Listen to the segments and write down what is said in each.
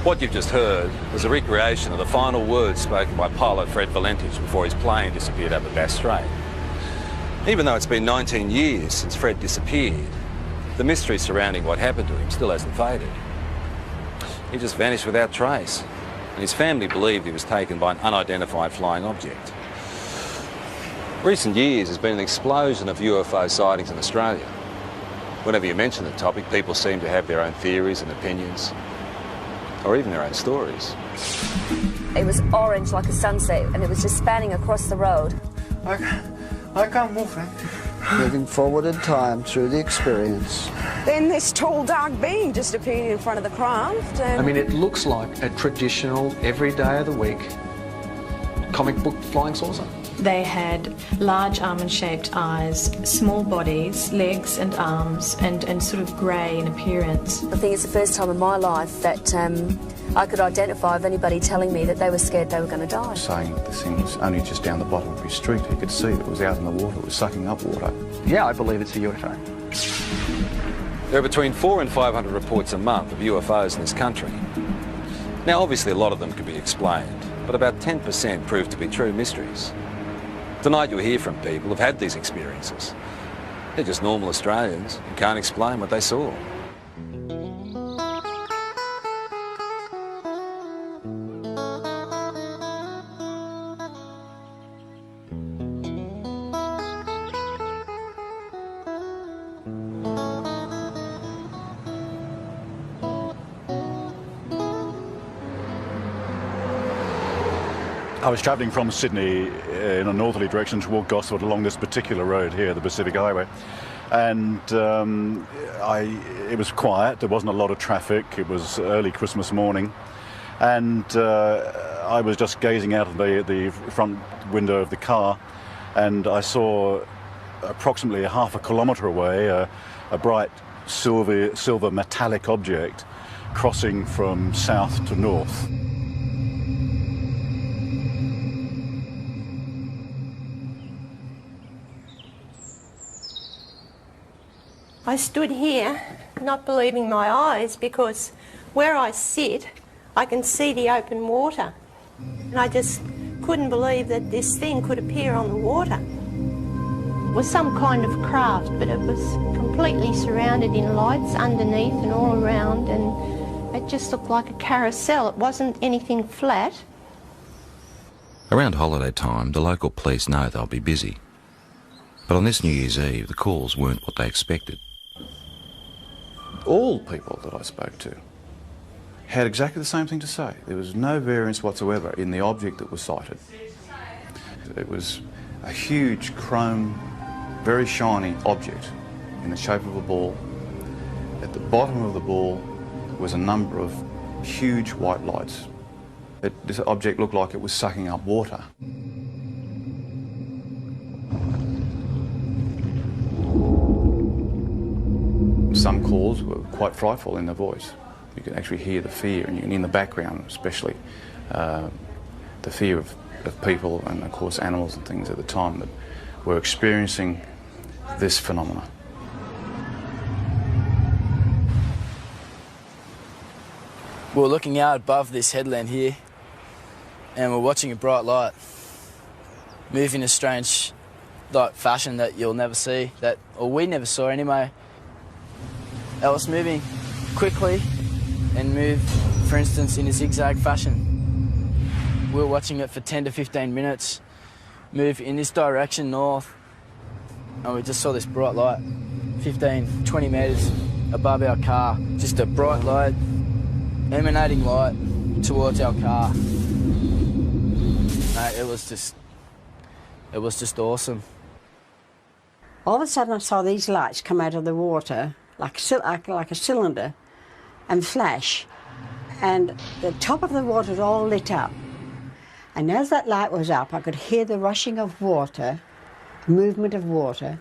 What you've just heard was a recreation of the final words spoken by pilot Fred Valentich before his plane disappeared over Bass Strait. Even though it's been 19 years since Fred disappeared, the mystery surrounding what happened to him still hasn't faded. He just vanished without trace, and his family believed he was taken by an unidentified flying object. Recent years has been an explosion of UFO sightings in Australia. Whenever you mention the topic, people seem to have their own theories and opinions, or even their own stories. It was orange like a sunset, and it was just spanning across the road. I can't move, man. Moving forward in time through the experience. Then this tall, dark being just appeared in front of the craft. And I mean, it looks like a traditional, every day of the week, comic book flying saucer. They had large almond-shaped eyes, small bodies, legs and arms, and sort of grey in appearance. I think it's the first time in my life that I could identify of anybody telling me that they were scared they were going to die. Saying that this thing was only just down the bottom of his street. He could see that it was out in the water, it was sucking up water. Yeah, I believe it's a UFO. There are between 400 and 500 reports a month of UFOs in this country. Now, obviously, a lot of them can be explained, but about 10% prove to be true mysteries. Tonight you'll hear from people who've had these experiences. They're just normal Australians who can't explain what they saw. I was travelling from Sydney in a northerly direction toward Gosford along this particular road here, the Pacific Highway, and it was quiet. There wasn't a lot of traffic. It was early Christmas morning, and I was just gazing out of the front window of the car, and I saw approximately half a kilometre away a bright silver metallic object crossing from south to north. I stood here not believing my eyes, because where I sit I can see the open water, and I just couldn't believe that this thing could appear on the water. It was some kind of craft, but it was completely surrounded in lights underneath and all around, and it just looked like a carousel. It wasn't anything flat. Around holiday time, the local police know they'll be busy. But on this New Year's Eve, the calls weren't what they expected. All people that I spoke to had exactly the same thing to say. There was no variance whatsoever in the object that was sighted. It was a huge chrome, very shiny object in the shape of a ball. At the bottom of the ball was a number of huge white lights. This object looked like it was sucking up water. Some calls were quite frightful in their voice. You could actually hear the fear, and in the background especially, the fear of people and of course animals and things at the time that were experiencing this phenomena. We're looking out above this headland here, and we're watching a bright light move in a strange fashion that you'll never see, or we never saw anyway. It was moving quickly and moved, for instance, in a zigzag fashion. We were watching it for 10 to 15 minutes, move in this direction north, and we just saw this bright light 15, 20 metres above our car. Just a bright light, emanating light towards our car. It was just awesome. all of a sudden I saw these lights come out of the water like a cylinder and flash, and the top of the water was all lit up. And as that light was up, I could hear the rushing of water, movement of water,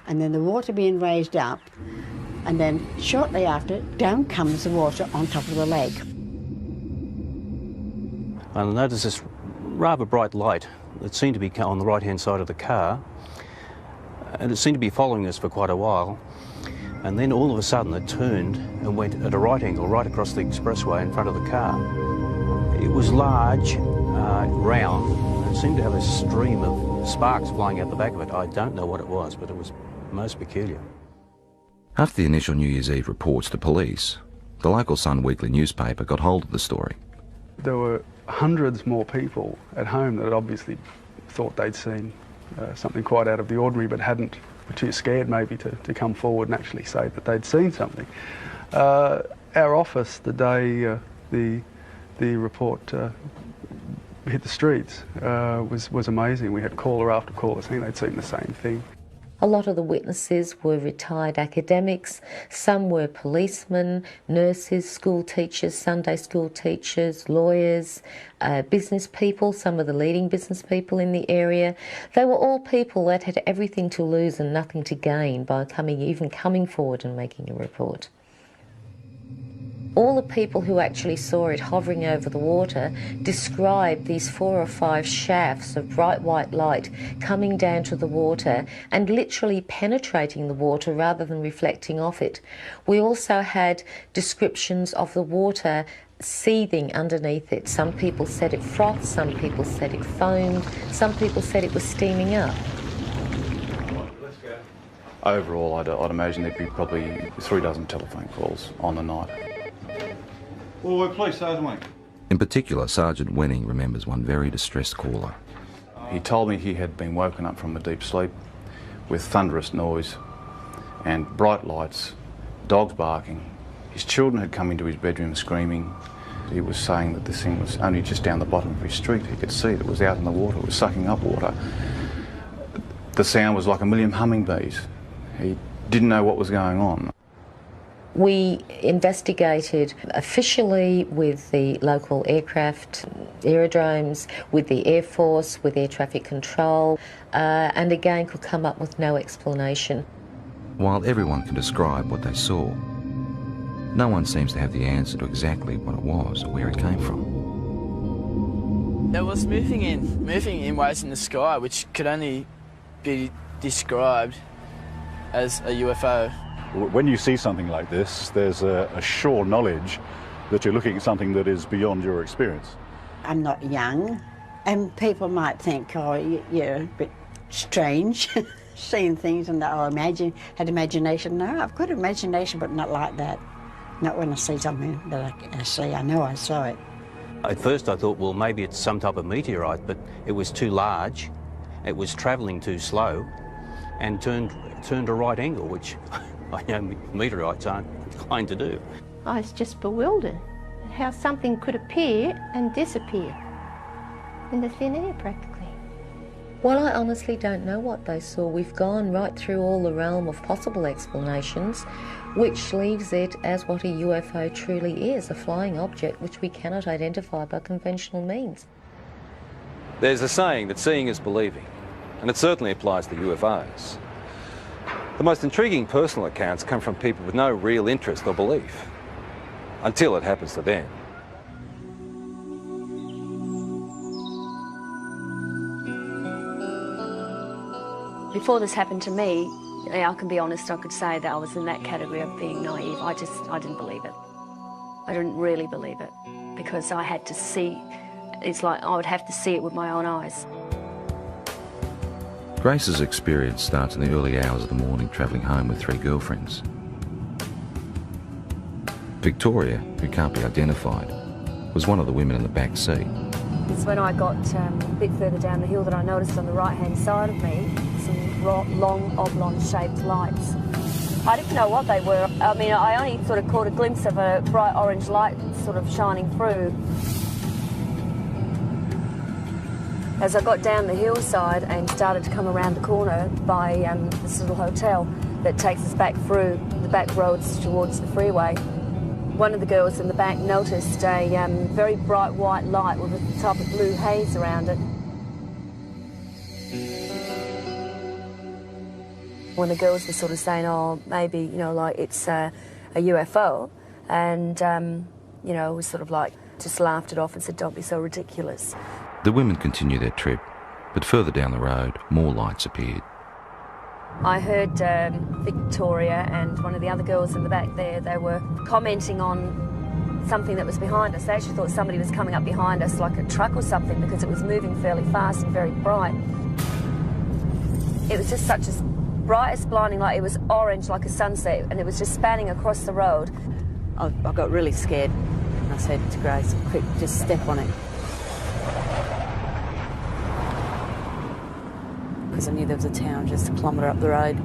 and then the water being raised up, and then shortly after, down comes the water on top of the lake. I noticed this rather bright light that seemed to be on the right-hand side of the car, and it seemed to be following us for quite a while. And then all of a sudden it turned and went at a right angle right across the expressway in front of the car. It was large, round, and seemed to have a stream of sparks flying out the back of it. I don't know what it was, but it was most peculiar. After the initial New Year's Eve reports to police, the local Sun weekly newspaper got hold of the story. There were hundreds more people at home that obviously thought they'd seen something quite out of the ordinary, but were too scared maybe to come forward and actually say that they'd seen something. Our office, the day the report hit the streets, was amazing. We had caller after caller saying they'd seen the same thing. A lot of the witnesses were retired academics, some were policemen, nurses, school teachers, Sunday school teachers, lawyers, business people, some of the leading business people in the area. They were all people that had everything to lose and nothing to gain by even coming forward and making a report. All the people who actually saw it hovering over the water described these 4 or 5 shafts of bright white light coming down to the water and literally penetrating the water rather than reflecting off it. We also had descriptions of the water seething underneath it. Some people said it frothed, some people said it foamed, some people said it was steaming up. Overall, I'd imagine there'd be probably 3 dozen telephone calls on the night. Well, we're police, Sergeant Wenning. In particular, Sergeant Wenning remembers one very distressed caller. He told me he had been woken up from a deep sleep with thunderous noise and bright lights, dogs barking. His children had come into his bedroom screaming. He was saying that this thing was only just down the bottom of his street. He could see it was out in the water, it was sucking up water. The sound was like a million hummingbees. He didn't know what was going on. We investigated officially with the local aircraft, aerodromes, with the Air Force, with air traffic control, and again could come up with no explanation. While everyone can describe what they saw, no one seems to have the answer to exactly what it was or where it came from. There was moving in waves in the sky which could only be described as a UFO. When you see something like this, there's a sure knowledge that you're looking at something that is beyond your experience. I'm not young, and people might think, oh, you're a bit strange, seeing things and had imagination. No, I've got imagination, but not like that. Not when I see something that I see. I know I saw it. At first I thought, well, maybe it's some type of meteorite, but it was too large, it was travelling too slow, and turned a right angle, which I know meteorites aren't inclined to do. I was just bewildered at how something could appear and disappear in the thin air practically. Well, I honestly don't know what they saw. We've gone right through all the realm of possible explanations, which leaves it as what a UFO truly is, a flying object which we cannot identify by conventional means. There's a saying that seeing is believing, and it certainly applies to UFOs. The most intriguing personal accounts come from people with no real interest or belief, until it happens to them. Before this happened to me, I can be honest, I could say that I was in that category of being naive. I didn't believe it. I didn't really believe it, because I had to see, it's like I would have to see it with my own eyes. Grace's experience starts in the early hours of the morning travelling home with 3 girlfriends. Victoria, who can't be identified, was one of the women in the back seat. It's when I got a bit further down the hill that I noticed on the right-hand side of me some long, oblong-shaped lights. I didn't know what they were. I mean, I only sort of caught a glimpse of a bright orange light sort of shining through. As I got down the hillside and started to come around the corner by this little hotel that takes us back through the back roads towards the freeway, one of the girls in the back noticed a very bright white light with a type of blue haze around it. When the girls were sort of saying, oh, maybe, you know, like it's a UFO, and, you know, we sort of like just laughed it off and said, don't be so ridiculous. The women continue their trip, but further down the road, more lights appeared. I heard Victoria and one of the other girls in the back there, they were commenting on something that was behind us. They actually thought somebody was coming up behind us, like a truck or something, because it was moving fairly fast and very bright. It was just such a bright as blinding light. It was orange like a sunset, and it was just spanning across the road. I got really scared. I said to Grace, quick, just step on it. Because I knew there was a town just a kilometre up the road.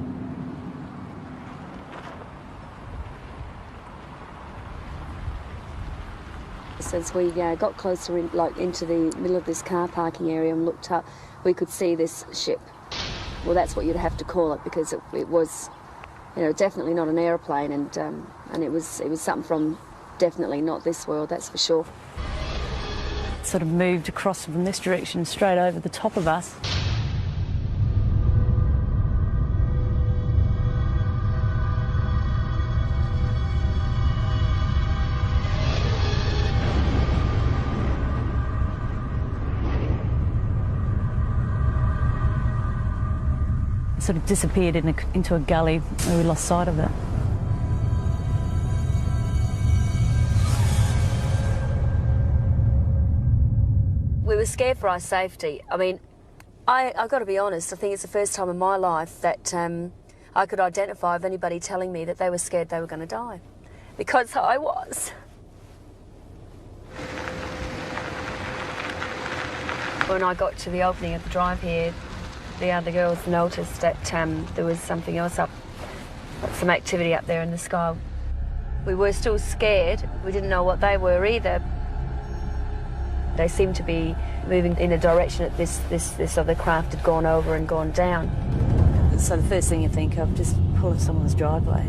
As we got closer into the middle of this car parking area and looked up, we could see this ship. Well, that's what you'd have to call it, because it was, you know, definitely not an aeroplane, and it was something from definitely not this world, that's for sure. It sort of moved across from this direction straight over the top of us. Sort of disappeared into a gully where we lost sight of it. We were scared for our safety. I mean, I've got to be honest, I think it's the first time in my life that I could identify with anybody telling me that they were scared they were going to die. Because I was. When I got to the opening of the drive here, the other girls noticed that there was something else up, some activity up there in the sky. We were still scared. We didn't know what they were either. They seemed to be moving in a direction that this other craft had gone over and gone down. So the first thing you think of, just pull in someone's driveway.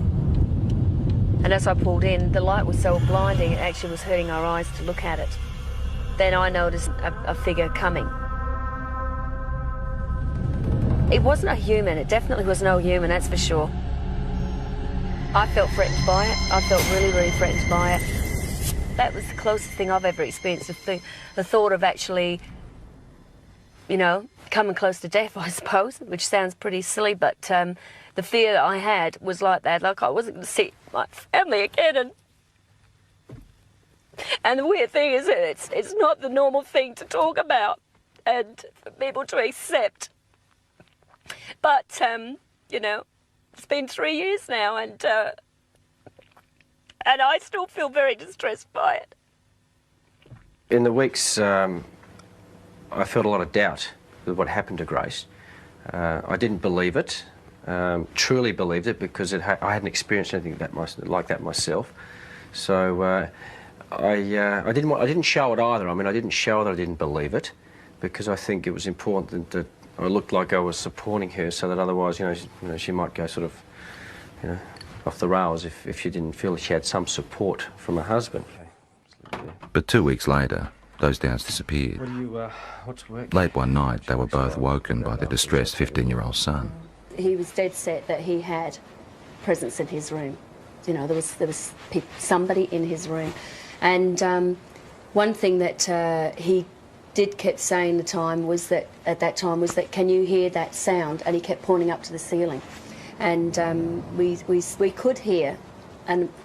And as I pulled in, the light was so blinding, it actually was hurting our eyes to look at it. Then I noticed a figure coming. It wasn't a human, it definitely was no human, that's for sure. I felt threatened by it, I felt really, really threatened by it. That was the closest thing I've ever experienced, the thought of actually, you know, coming close to death, I suppose, which sounds pretty silly, but the fear that I had was like that, like I wasn't going to see my family again. And the weird thing is that it's not the normal thing to talk about and for people to accept. But, you know, it's been 3 years now, and I still feel very distressed by it. In the weeks, I felt a lot of doubt with what happened to Grace. I didn't believe it, truly believed it, because I hadn't experienced anything like that myself. So I didn't show it either. I mean, I didn't show that I didn't believe it, because I think it was important that I looked like I was supporting her, so that otherwise, you know, she might go sort of, you know, off the rails if she didn't feel she had some support from her husband. But 2 weeks later, those doubts disappeared. What's work? Late one night, they were both woken by their distressed 15-year-old son. He was dead set that he had presence in his room. You know, there was somebody in his room. And one thing that he kept saying at that time was that, can you hear that sound? And he kept pointing up to the ceiling. And we could hear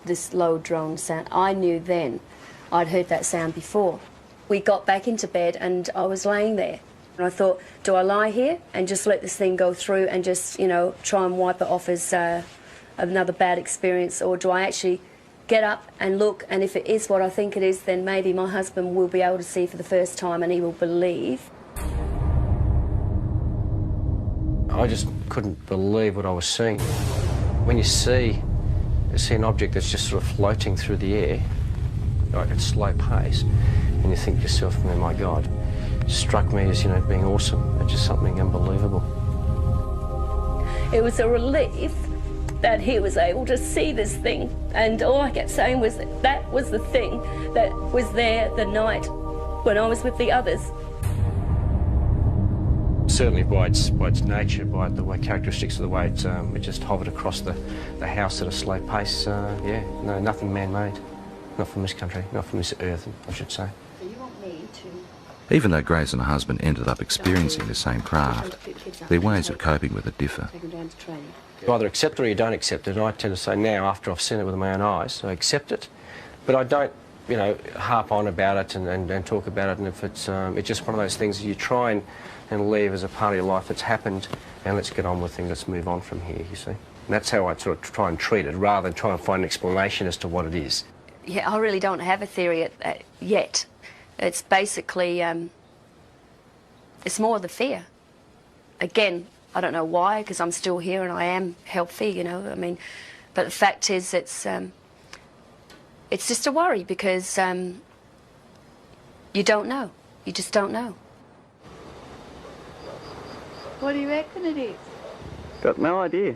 this low drone sound. I knew then I'd heard that sound before. We got back into bed and I was laying there. And I thought, do I lie here and just let this thing go through and just, you know, try and wipe it off as another bad experience, or do I actually get up and look, and if it is what I think it is, then maybe my husband will be able to see for the first time and he will believe. I just couldn't believe what I was seeing. When you see an object that's just sort of floating through the air, like at slow pace, and you think to yourself, oh my God, it struck me as, you know, being awesome. It's just something unbelievable. It was a relief that he was able to see this thing, and all I kept saying was that was the thing that was there the night when I was with the others. Certainly by its nature, by the way, characteristics of the way it just hovered across the house at a slow pace, yeah, no, nothing man-made. Not from this country, not from this earth, I should say. So you want me to... Even though Grace and her husband ended up experiencing the same craft, their ways of coping with it differ. Take them down to training. You either accept it or you don't accept it, and I tend to say now, after I've seen it with my own eyes, I accept it, but I don't, you know, harp on about it and talk about it, and if it's just one of those things that you try and leave as a part of your life that's happened, and let's get on with things, let's move on from here, you see. And that's how I sort of try and treat it, rather than try and find an explanation as to what it is. Yeah, I really don't have a theory yet. It's basically, it's more the fear. Again, I don't know why, because I'm still here and I am healthy, you know, I mean, but the fact is it's just a worry because you don't know. You just don't know. What do you reckon it is? Got no idea.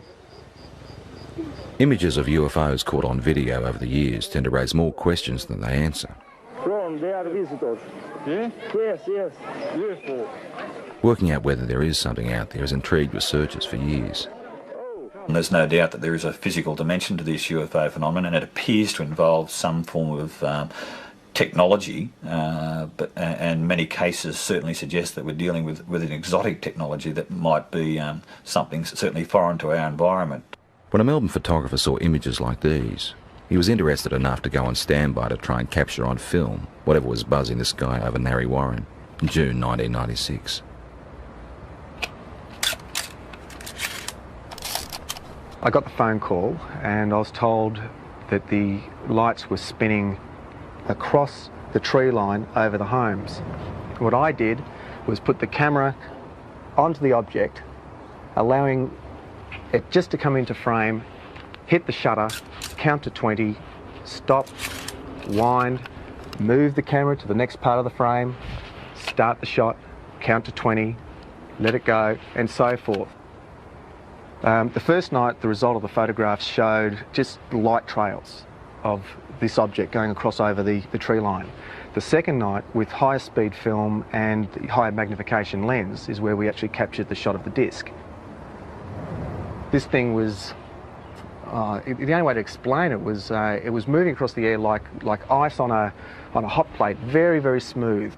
Images of UFOs caught on video over the years tend to raise more questions than they answer. They are visitors. Yeah? Yes, yes. UFO. Working out whether there is something out there has intrigued researchers for years. There's no doubt that there is a physical dimension to this UFO phenomenon, and it appears to involve some form of technology, and many cases certainly suggest that we're dealing with an exotic technology that might be something certainly foreign to our environment. When a Melbourne photographer saw images like these, he was interested enough to go on standby to try and capture on film whatever was buzzing the sky over Narre Warren in June 1996. I got the phone call and I was told that the lights were spinning across the tree line over the homes. What I did was put the camera onto the object, allowing it just to come into frame, hit the shutter, count to 20, stop, wind, move the camera to the next part of the frame, start the shot, count to 20, let it go, and so forth. The first night, the result of the photographs showed just light trails of this object going across over the tree line. The second night, with higher speed film and higher magnification lens, is where we actually captured the shot of the disc. This thing was, the only way to explain it was moving across the air like ice on a hot plate, very, very smooth.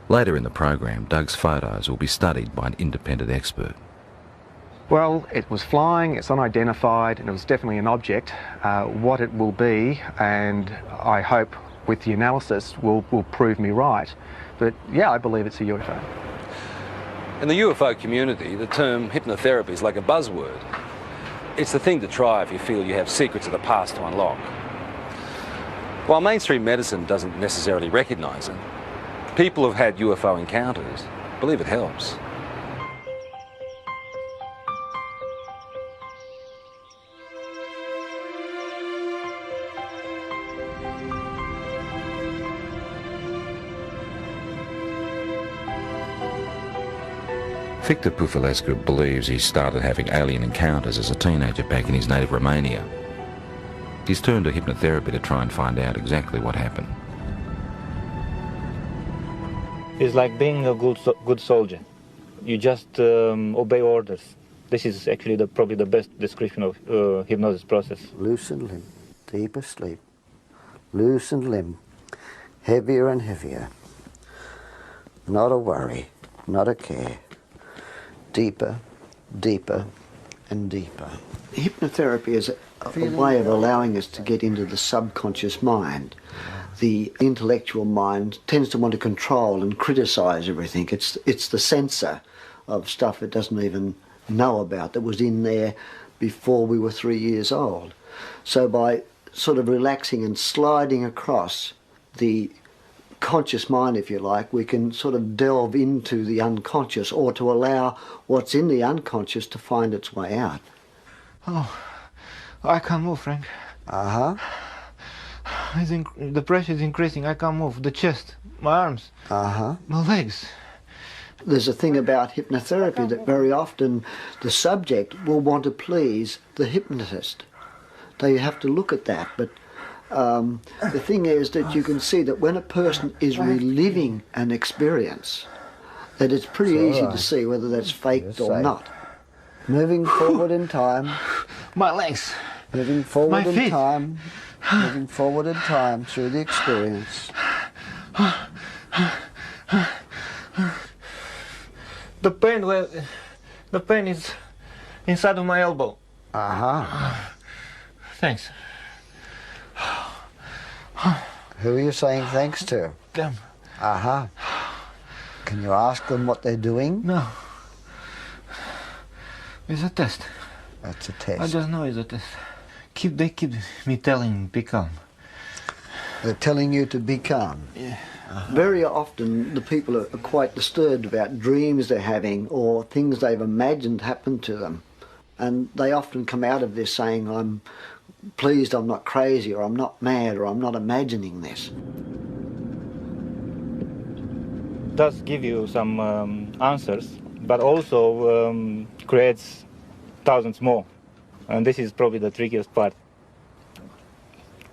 Later in the program, Doug's photos will be studied by an independent expert. Well, it was flying, it's unidentified, and it was definitely an object. What it will be, and I hope with the analysis will prove me right. But yeah, I believe it's a UFO. In the UFO community, the term hypnotherapy is like a buzzword. It's the thing to try if you feel you have secrets of the past to unlock. While mainstream medicine doesn't necessarily recognise it, people who've had UFO encounters believe it helps. Victor Pufulescu believes he started having alien encounters as a teenager back in his native Romania. He's turned to hypnotherapy to try and find out exactly what happened. It's like being a good soldier. You just obey orders. This is actually probably the best description of hypnosis process. Loosen limb, deeper sleep. Loosen limb, heavier and heavier. Not a worry, not a care. Deeper, deeper, and deeper. Hypnotherapy is a way of allowing us to get into the subconscious mind. The intellectual mind tends to want to control and criticise everything. It's the censor of stuff it doesn't even know about that was in there before we were 3 years old. So by sort of relaxing and sliding across the conscious mind, if you like, we can sort of delve into the unconscious, or to allow what's in the unconscious to find its way out. Oh, I can't move, Frank. Uh-huh. The pressure is increasing. I can't move. The chest, my arms, uh-huh, my legs. There's a thing about hypnotherapy that very often the subject will want to please the hypnotist. So you have to look at that, but the thing is that you can see that when a person is reliving an experience, that it's pretty easy to see whether that's faked or not. Moving forward in time. My legs. Moving forward in time. Moving forward in time through the experience. The pain is inside of my elbow. Thanks. Who are you saying thanks to? Them. Can you ask them what they're doing? No. It's a test. That's a test. I just know it's a test. They keep me telling be calm. They're telling you to be calm? Yeah. Very often the people are quite disturbed about dreams they're having or things they've imagined happen to them. And they often come out of this saying, I'm pleased I'm not crazy, or I'm not mad, or I'm not imagining this. It does give you some answers, but also creates thousands more. And this is probably the trickiest part.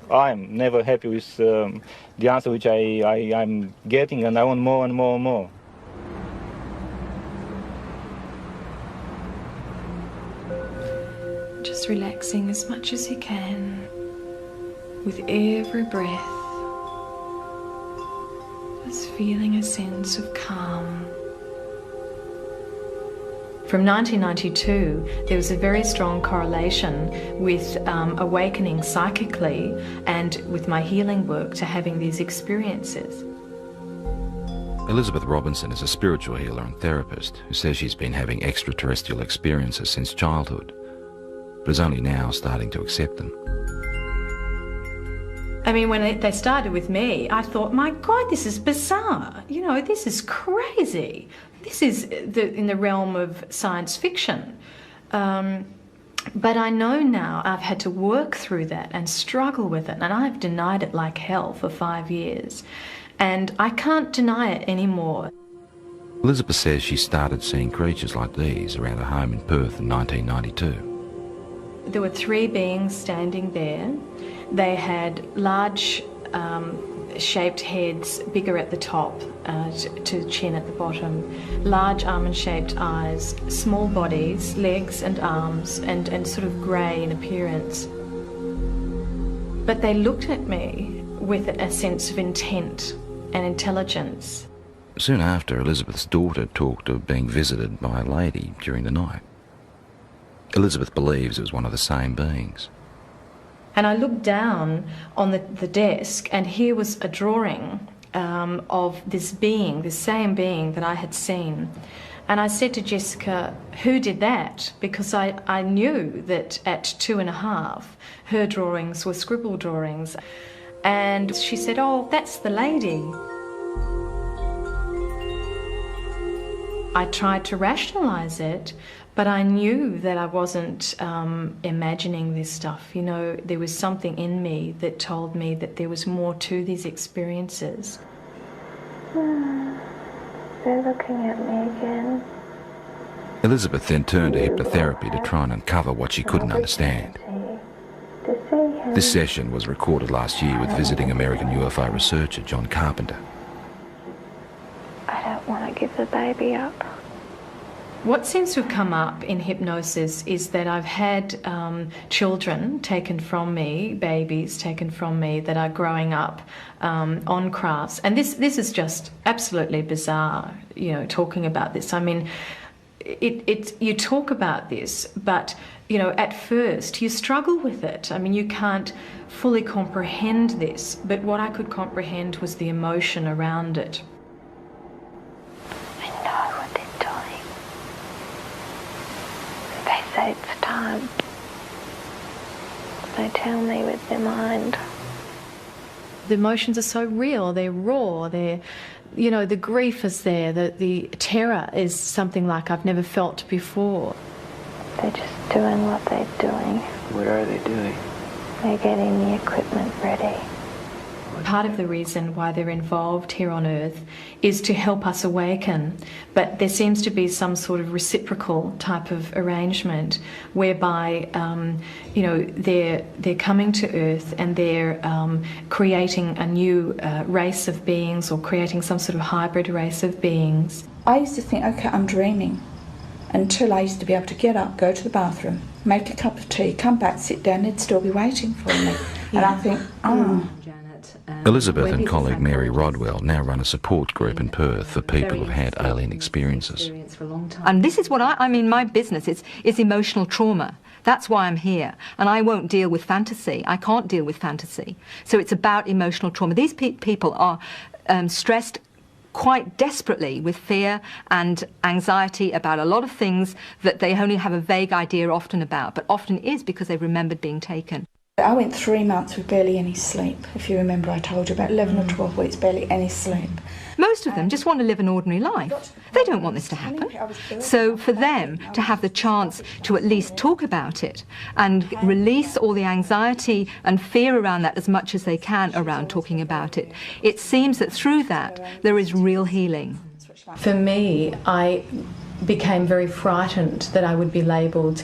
I'm never happy with the answer which I'm getting, and I want more and more and more. Just relaxing as much as you can with every breath. Just feeling a sense of calm. From 1992, there was a very strong correlation with awakening psychically and with my healing work to having these experiences. Elizabeth Robinson is a spiritual healer and therapist who says she's been having extraterrestrial experiences since childhood, but is only now starting to accept them. I mean, when they started with me, I thought, my God, this is bizarre. You know, this is crazy. This is in the realm of science fiction. But I know now I've had to work through that and struggle with it, and I've denied it like hell for 5 years. And I can't deny it anymore. Elizabeth says she started seeing creatures like these around her home in Perth in 1992. There were 3 beings standing there. They had large shaped heads, bigger at the top to chin at the bottom, large almond-shaped eyes, small bodies, legs and arms, and sort of grey in appearance. But they looked at me with a sense of intent and intelligence. Soon after, Elizabeth's daughter talked of being visited by a lady during the night. Elizabeth believes it was one of the same beings. And I looked down on the desk, and here was a drawing of this being, this same being that I had seen. And I said to Jessica, who did that? Because I knew that at 2.5, her drawings were scribble drawings. And she said, oh, that's the lady. I tried to rationalise it, but I knew that I wasn't imagining this stuff. You know, there was something in me that told me that there was more to these experiences. They're looking at me again. Elizabeth then turned to hypnotherapy to try and uncover what she couldn't understand. This session was recorded last year with visiting American UFO researcher John Carpenter. I don't want to give the baby up. What seems to have come up in hypnosis is that I've had children taken from me, babies taken from me that are growing up on crafts. And this is just absolutely bizarre, you know, talking about this. I mean, you talk about this, but, you know, at first you struggle with it. I mean, you can't fully comprehend this, but what I could comprehend was the emotion around it. I know what they're doing. They say it's time. They tell me with their mind. The emotions are so real, they're raw, you know, the grief is there, the terror is something like I've never felt before. They're just doing what they're doing. What are they doing? They're getting the equipment ready. Part of the reason why they're involved here on Earth is to help us awaken, but there seems to be some sort of reciprocal type of arrangement whereby, you know, they're coming to Earth and they're creating a new race of beings, or creating some sort of hybrid race of beings. I used to think, okay, I'm dreaming, until I used to be able to get up, go to the bathroom, make a cup of tea, come back, sit down, they'd still be waiting for me. And I think, oh. Elizabeth and colleague Mary Rodwell now run a support group in Perth for people who've had alien experiences. And this is what I mean, my business is emotional trauma. That's why I'm here. And I won't deal with fantasy. I can't deal with fantasy. So it's about emotional trauma. These people are stressed quite desperately with fear and anxiety about a lot of things that they only have a vague idea often about, but often is because they've remembered being taken. I went 3 months with barely any sleep. If you remember, I told you about 11 or 12 weeks, barely any sleep. Most of them just want to live an ordinary life. They don't want this to happen. So for them to have the chance to at least talk about it and release all the anxiety and fear around that as much as they can around talking about it, it seems that through that there is real healing. For me, I became very frightened that I would be labelled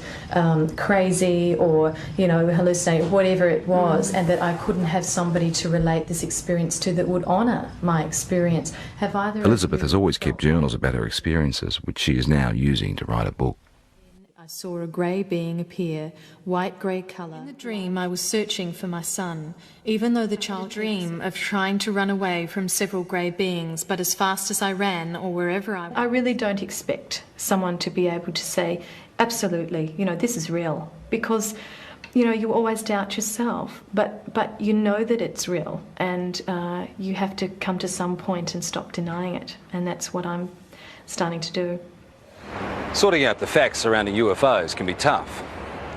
crazy or, you know, hallucinating, whatever it was, and that I couldn't have somebody to relate this experience to that would honour my experience. Have either Elizabeth has always kept journals about her experiences, which she is now using to write a book. I saw a grey being appear, white-grey colour. In the dream, I was searching for my son, even though the child dream of trying to run away from several grey beings, but as fast as I ran or wherever I really don't expect someone to be able to say, absolutely, you know, this is real, because, you know, you always doubt yourself, but you know that it's real, and you have to come to some point and stop denying it, and that's what I'm starting to do. Sorting out the facts surrounding UFOs can be tough,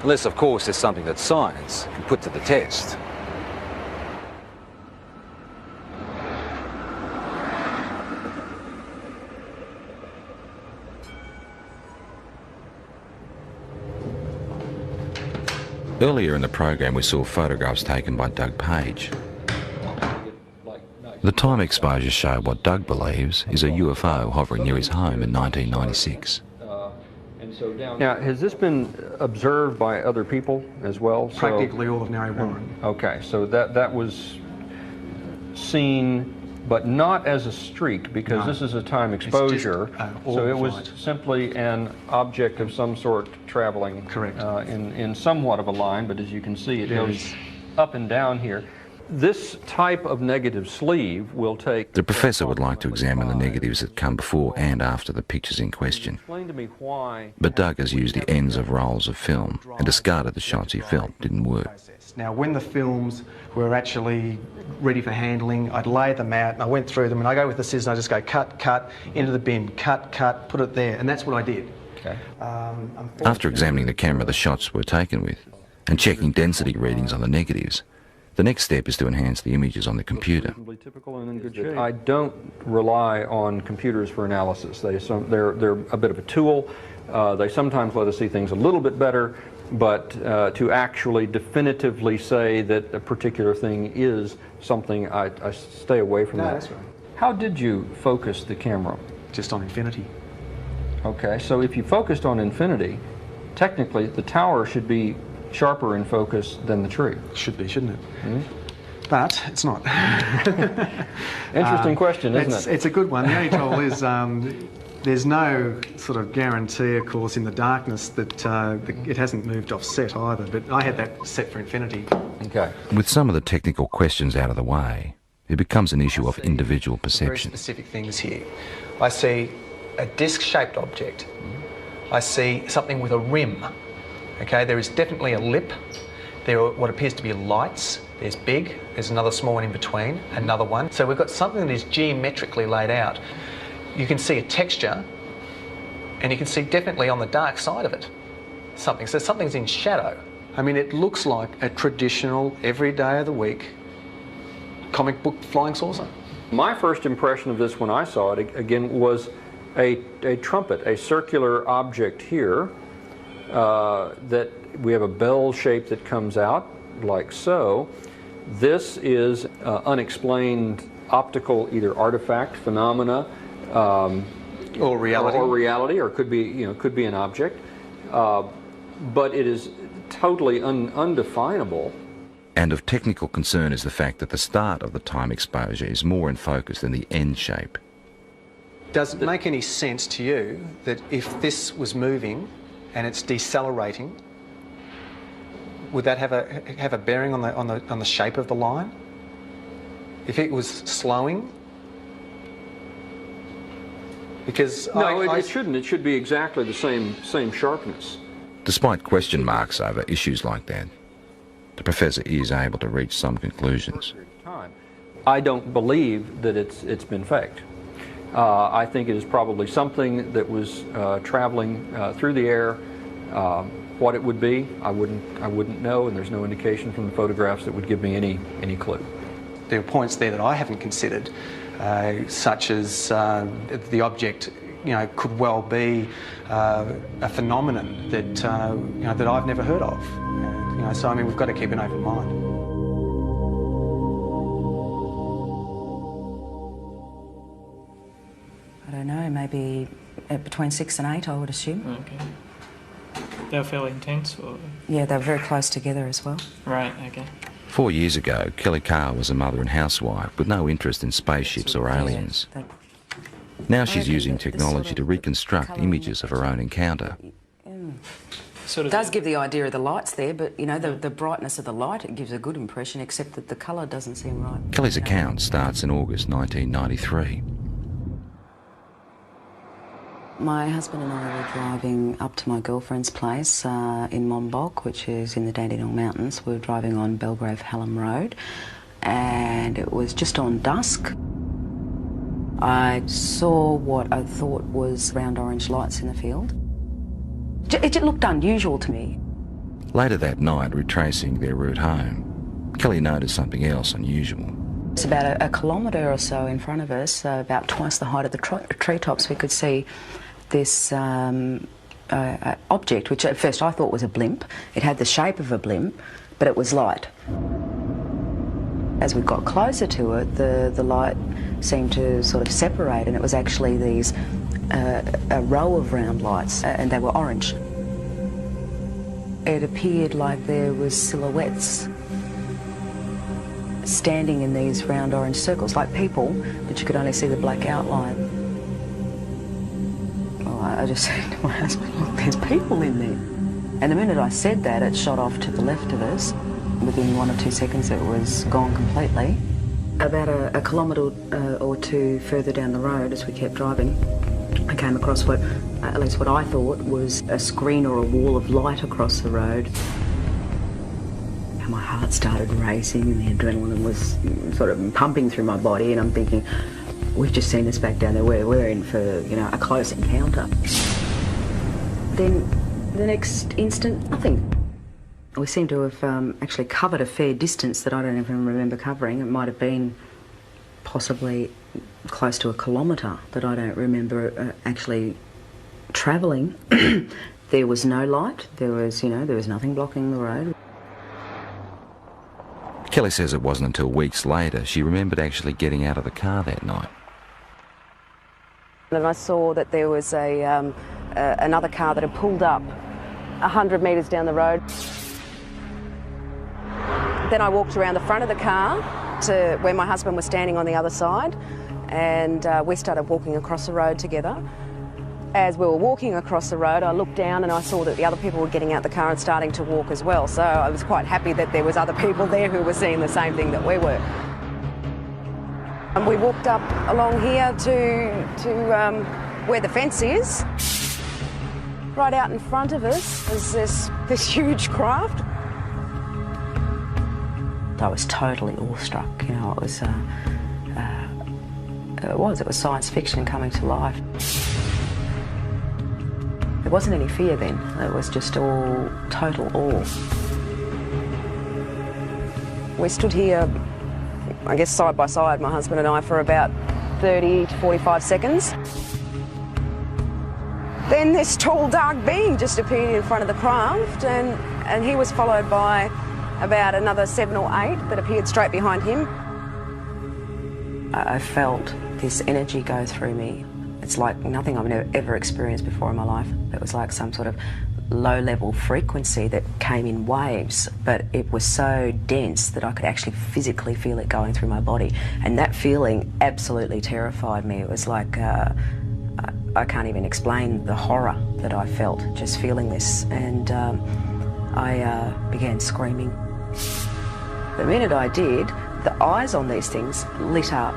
unless of course there's something that science can put to the test. Earlier in the program we saw photographs taken by Doug Page. The time exposures show what Doug believes is a UFO hovering near his home in 1996. Now, has this been observed by other people as well? Practically all of Narre Warren. Okay, so that was seen, but not as a streak, because this is a time exposure. So it was simply an object of some sort traveling. Correct. In somewhat of a line, but as you can see, it goes up and down here. This type of negative sleeve will take... The professor would like to examine the negatives that come before and after the pictures in question. Explain to me why... But Doug has used the ends of rolls of film and discarded the shots he felt didn't work. Now, when the films were actually ready for handling, I'd lay them out and I went through them and I go with the scissors and I just go cut, cut, into the bin, cut, cut, put it there, and that's what I did. Okay. After examining the camera the shots were taken with and checking density readings on the negatives, the next step is to enhance the images on the computer. I don't rely on computers for analysis. They're a bit of a tool. They sometimes let us see things a little bit better, but to actually definitively say that a particular thing is something, I stay away from that. That's right. How did you focus the camera? Just on infinity. Okay, so if you focused on infinity, technically the tower should be sharper in focus than the tree. Should be, shouldn't it? Mm-hmm. But it's not. Interesting question, isn't it? It's a good one. The only trouble is there's no sort of guarantee, of course, in the darkness that it hasn't moved off set either, but I had that set for infinity. Okay. With some of the technical questions out of the way, it becomes an issue of individual perception. Very specific things here. I see a disc-shaped object. I see something with a rim. Okay, there is definitely a lip. There are what appears to be lights. There's big, there's another small one in between, another one. So we've got something that is geometrically laid out. You can see a texture, and you can see definitely on the dark side of it something. So something's in shadow. I mean, it looks like a traditional, every day of the week, comic book flying saucer. My first impression of this when I saw it, again, was a trumpet, a circular object here. That we have a bell shape that comes out like so. This is unexplained optical either artifact, phenomena, or reality, or could be could be an object, but it is totally undefinable. And of technical concern is the fact that the start of the time exposure is more in focus than the end shape. Does it make any sense to you that if this was moving and it's decelerating, would that have a bearing on the shape of the line? If it was slowing, because no, it shouldn't. It should be exactly the same sharpness. Despite question marks over issues like that, the professor is able to reach some conclusions. I don't believe that it's been faked. I think it is probably something that was traveling through the air. What it would be, I wouldn't know, and there's no indication from the photographs that would give me any clue. There are points there that I haven't considered, such as the object, could well be a phenomenon that that I've never heard of. So I mean, we've got to keep an open mind. I don't know, maybe between 6 and 8, I would assume. Okay. They were fairly intense, or? Yeah, they were very close together as well. Right, okay. 4 years ago, Kelly Carr was a mother and housewife with no interest in spaceships or aliens. Now she's using technology to reconstruct images of her own encounter. It does give the idea of the lights there, but, the brightness of the light, it gives a good impression, except that the colour doesn't seem right. Kelly's account starts in August 1993. My husband and I were driving up to my girlfriend's place in Monbulk, which is in the Dandenong Mountains. We were driving on Belgrave-Hallam Road, and it was just on dusk. I saw what I thought was round orange lights in the field. It looked unusual to me. Later that night, retracing their route home, Kelly noticed something else unusual. It's about a kilometre or so in front of us, about twice the height of the treetops. We could see this object, which at first I thought was a blimp. It had the shape of a blimp, but it was light. As we got closer to it, the light seemed to sort of separate, and it was actually these a row of round lights, and they were orange. It appeared like there was silhouettes standing in these round orange circles, like people, but you could only see the black outline. Well, I just said to my husband, look, there's people in there. And the minute I said that, it shot off to the left of us. Within 1 or 2 seconds, it was gone completely. About a kilometre or two further down the road, as we kept driving, I came across at least what I thought was a screen or a wall of light across the road. And my heart started racing and the adrenaline was sort of pumping through my body, and I'm thinking, we've just seen this back down there, we're in for, a close encounter. Then the next instant, nothing. We seem to have actually covered a fair distance that I don't even remember covering. It might have been possibly close to a kilometre that I don't remember actually travelling. There was no light. There was nothing blocking the road. Kelly says it wasn't until weeks later she remembered actually getting out of the car that night. And I saw that there was another car that had pulled up 100 metres down the road. Then I walked around the front of the car to where my husband was standing on the other side, and we started walking across the road together. As we were walking across the road, I looked down and I saw that the other people were getting out the car and starting to walk as well. So I was quite happy that there was other people there who were seeing the same thing that we were. And we walked up along here to where the fence is. Right out in front of us is this huge craft. I was totally awestruck. It was science fiction coming to life. There wasn't any fear then. It was just all total awe. We stood here, I guess side by side, my husband and I, for about 30 to 45 seconds. Then this tall, dark being just appeared in front of the craft, and he was followed by about another 7 or 8 that appeared straight behind him. I felt this energy go through me. It's like nothing I've ever experienced before in my life. It was like some sort of low-level frequency that came in waves, but it was so dense that I could actually physically feel it going through my body. And that feeling absolutely terrified me. It was like, I can't even explain the horror that I felt just feeling this. And I began screaming. The minute I did, the eyes on these things lit up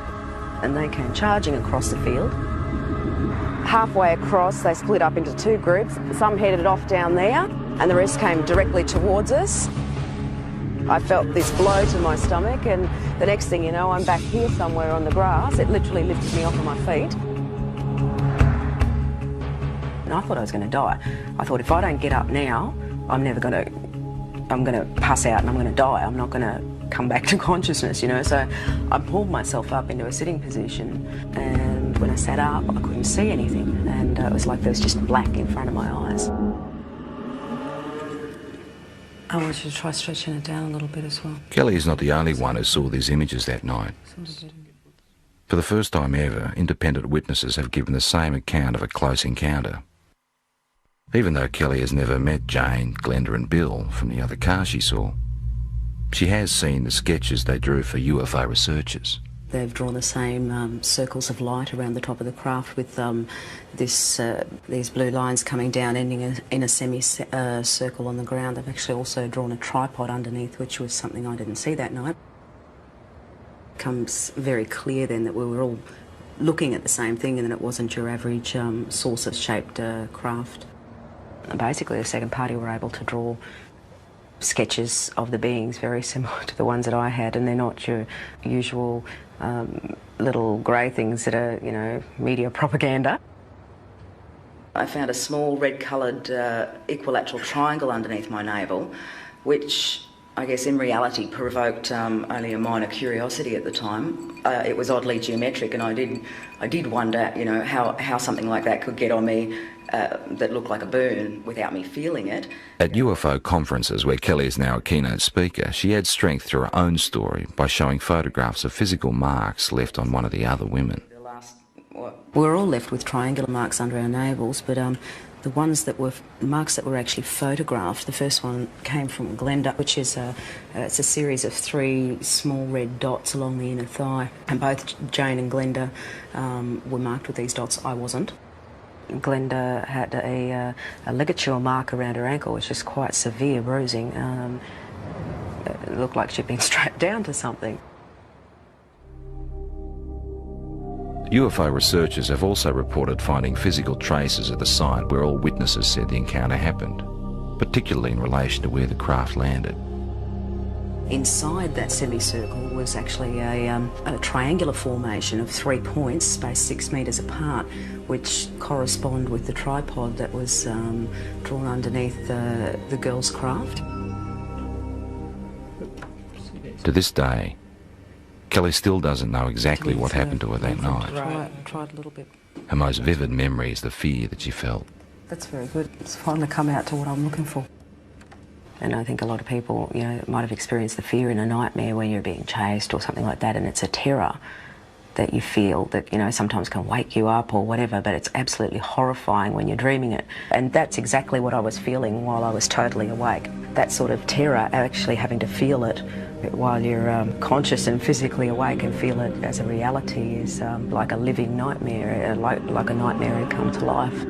and they came charging across the field. Halfway across, they split up into 2 groups. Some headed off down there and the rest came directly towards us. I felt this blow to my stomach, and the next thing you know, I'm back here somewhere on the grass. It literally lifted me off of my feet. And I thought I was going to die. I thought if I don't get up now, I'm going to pass out and I'm going to die. I'm not going to come back to consciousness, you know. So I pulled myself up into a sitting position, and when I sat up, I couldn't see anything, and it was like there was just black in front of my eyes. I want you to try stretching it down a little bit as well. Kelly is not the only one who saw these images that night. For the first time ever, independent witnesses have given the same account of a close encounter. Even though Kelly has never met Jane, Glenda and Bill from the other car she saw, she has seen the sketches they drew for UFO researchers. They've drawn the same circles of light around the top of the craft with these blue lines coming down, ending in a semicircle on the ground. They've actually also drawn a tripod underneath, which was something I didn't see that night. It becomes very clear then that we were all looking at the same thing and that it wasn't your average saucer-shaped craft. And basically, the second party were able to draw sketches of the beings very similar to the ones that I had, and they're not your usual little grey things that are, you know, media propaganda. I found a small red-coloured equilateral triangle underneath my navel, which I guess in reality provoked only a minor curiosity at the time. It was oddly geometric, and I did wonder, you know, how something like that could get on me that looked like a burn without me feeling it. At UFO conferences, where Kelly is now a keynote speaker, she adds strength to her own story by showing photographs of physical marks left on one of the other women. We were all left with triangular marks under our navels, but the ones that were marks that were actually photographed, the first one came from Glenda, which is it's a series of 3 small red dots along the inner thigh, and both Jane and Glenda were marked with these dots. I wasn't. Glenda had a ligature mark around her ankle, which is quite severe bruising. It looked like she'd been strapped down to something. UFO researchers have also reported finding physical traces at the site where all witnesses said the encounter happened, particularly in relation to where the craft landed. Inside that semicircle was actually a triangular formation of 3 points spaced 6 metres apart, which correspond with the tripod that was drawn underneath the girl's craft. To this day, Kelly still doesn't know exactly what happened to her that night. Tried a little bit. Her most vivid memory is the fear that she felt. That's very good. It's finally come out to what I'm looking for. And I think a lot of people, you know, might have experienced the fear in a nightmare where you're being chased or something like that, and it's a terror that you feel that, you know, sometimes can wake you up or whatever, but it's absolutely horrifying when you're dreaming it. And that's exactly what I was feeling while I was totally awake. That sort of terror, actually having to feel it while you're conscious and physically awake and feel it as a reality, is like a living nightmare, like a nightmare had come to life.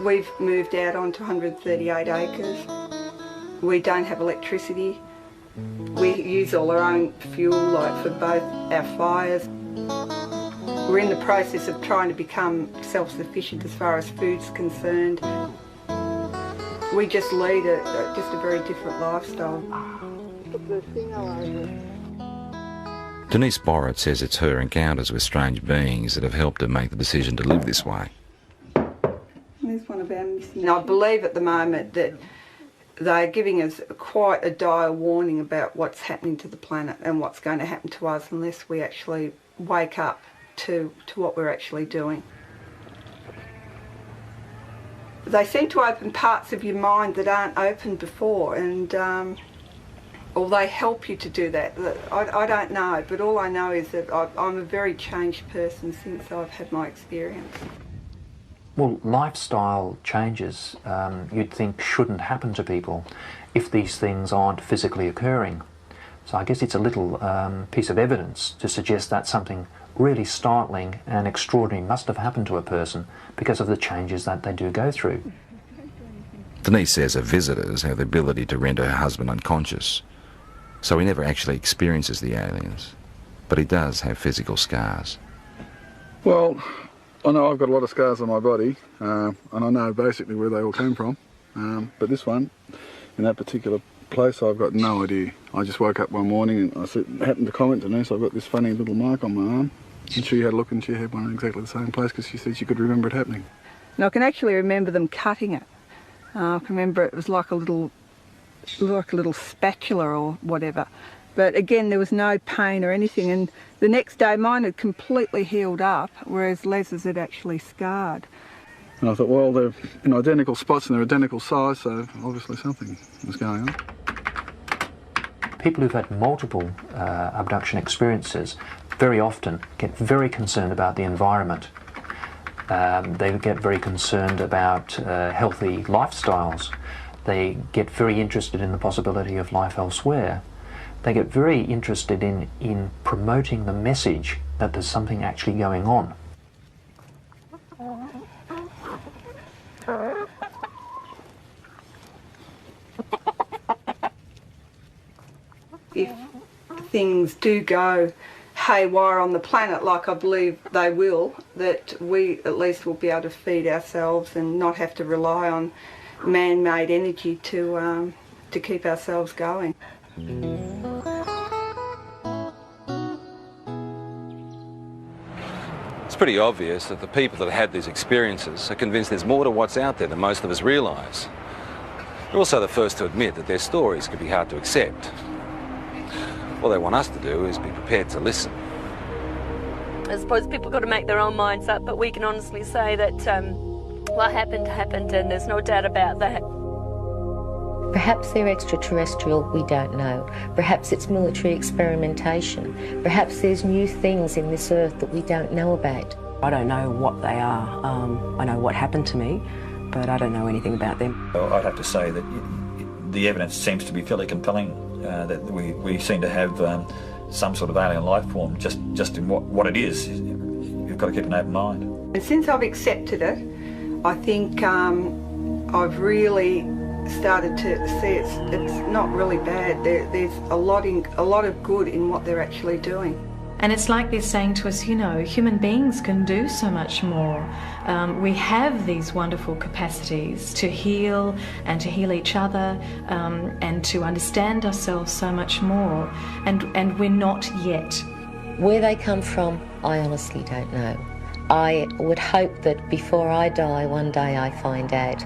We've moved out onto 138 acres. We don't have electricity. We use all our own fuel, like for both our fires. We're in the process of trying to become self-sufficient as far as food's concerned. We just lead just a very different lifestyle. Denise Borrett says it's her encounters with strange beings that have helped her make the decision to live this way. There's one of our missing. I believe at the moment that they're giving us quite a dire warning about what's happening to the planet and what's going to happen to us unless we actually wake up to what we're actually doing. They seem to open parts of your mind that aren't open before, and or they help you to do that. I don't know, but all I know is that I'm a very changed person since I've had my experience. Well, lifestyle changes you'd think shouldn't happen to people if these things aren't physically occurring. So I guess it's a little piece of evidence to suggest that something really startling and extraordinary must have happened to a person because of the changes that they do go through. Denise says her visitors have the ability to render her husband unconscious, so he never actually experiences the aliens, but he does have physical scars. Well, I know I've got a lot of scars on my body, and I know basically where they all came from, but this one, in that particular place, I've got no idea. I just woke up one morning and I happened to comment to Denise, I've got this funny little mark on my arm, and she had a look and she had one in exactly the same place because she said she could remember it happening. And I can actually remember them cutting it. I can remember it was like a little spatula or whatever. But again, there was no pain or anything, and the next day mine had completely healed up, whereas Les's had actually scarred. And I thought, well, they're in identical spots and they're identical size, so obviously something was going on. People who've had multiple abduction experiences very often get very concerned about the environment. They get very concerned about healthy lifestyles. They get very interested in the possibility of life elsewhere. They get very interested in promoting the message that there's something actually going on. If things do go haywire on the planet, like I believe they will, that we at least will be able to feed ourselves and not have to rely on man-made energy to keep ourselves going. It's pretty obvious that the people that had these experiences are convinced there's more to what's out there than most of us realise. They're also the first to admit that their stories could be hard to accept. All they want us to do is be prepared to listen. I suppose people got to make their own minds up, but we can honestly say that what happened, happened, and there's no doubt about that. Perhaps they're extraterrestrial, we don't know. Perhaps it's military experimentation. Perhaps there's new things in this earth that we don't know about. I don't know what they are. I know what happened to me, but I don't know anything about them. Well, I'd have to say that the evidence seems to be fairly compelling, that we seem to have some sort of alien life form, just in what it is. You've got to keep an open mind. And since I've accepted it, I think I've really started to see it's not really bad. There's a lot of good in what they're actually doing. And it's like they're saying to us, you know, human beings can do so much more. We have these wonderful capacities to heal and to heal each other, and to understand ourselves so much more. And we're not yet. Where they come from, I honestly don't know. I would hope that before I die, one day I find out.